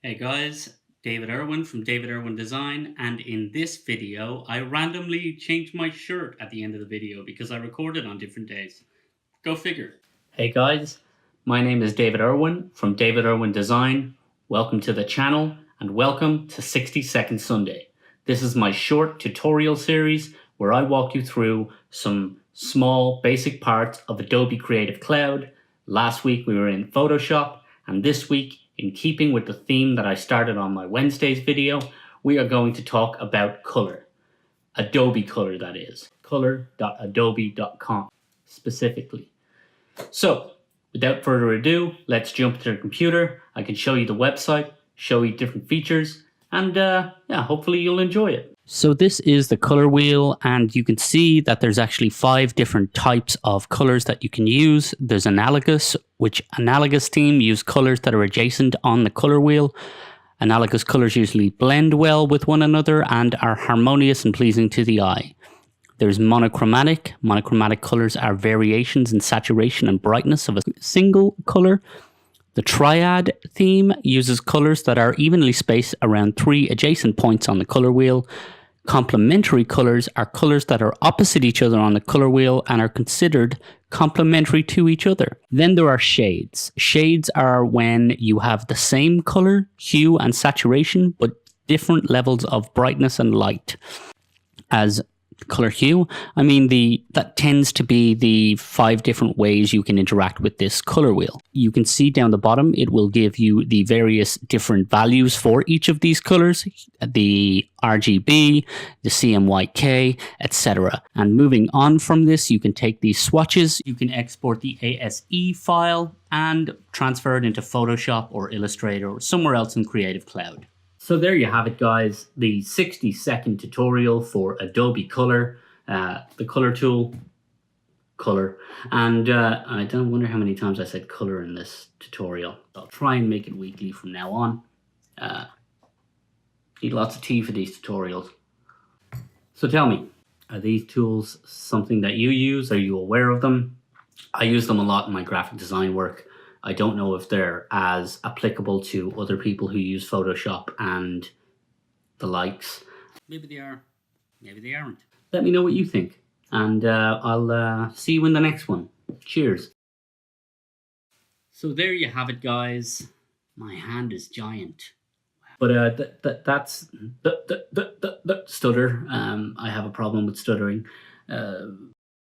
Hey guys, David Irwin from David Irwin Design, and in this video, I randomly changed my shirt at the end of the video because I recorded on different days. Go figure. Hey guys, my name is David Irwin from David Irwin Design. Welcome to the channel and welcome to 60 Second Sunday. This is my short tutorial series where I walk you through some small basic parts of Adobe Creative Cloud. Last week we were in Photoshop, and this week, in keeping with the theme that I started on my Wednesday's video, we are going to talk about color. Adobe Color, that is. Color.adobe.com specifically. So, without further ado, let's jump to the computer. I can show you the website, show you different features, and hopefully you'll enjoy it. So this is the color wheel, and you can see that there's actually 5 different types of colors that you can use. There's analogous, which analogous theme use colors that are adjacent on the color wheel. Analogous colors usually blend well with one another and are harmonious and pleasing to the eye. There's monochromatic. Monochromatic colors are variations in saturation and brightness of a single color. The triad theme uses colors that are evenly spaced around 3 adjacent points on the color wheel. Complementary colors are colors that are opposite each other on the color wheel and are considered complementary to each other. Then there are shades. Shades are when you have the same color, hue, and saturation, but different levels of brightness and light. As color hue, that tends to be the 5 different ways you can interact with this color wheel. You can see down the bottom, it will give you the various different values for each of these colors, the RGB, the CMYK, etc. And moving on from this, you can take these swatches, you can export the ASE file and transfer it into Photoshop or Illustrator or somewhere else in Creative Cloud. So there you have it, guys, the 60-second tutorial for Adobe Color, the color tool, color. And I don't wonder how many times I said color in this tutorial. I'll try and make it weekly from now on. Need lots of tea for these tutorials. So tell me, are these tools something that you use? Are you aware of them? I use them a lot in my graphic design work. I don't know if they're as applicable to other people who use Photoshop and the likes. Maybe they are, maybe they aren't. Let me know what you think, and I'll see you in the next one. Cheers. So there you have it, guys. My hand is giant. But that's stutter. I have a problem with stuttering.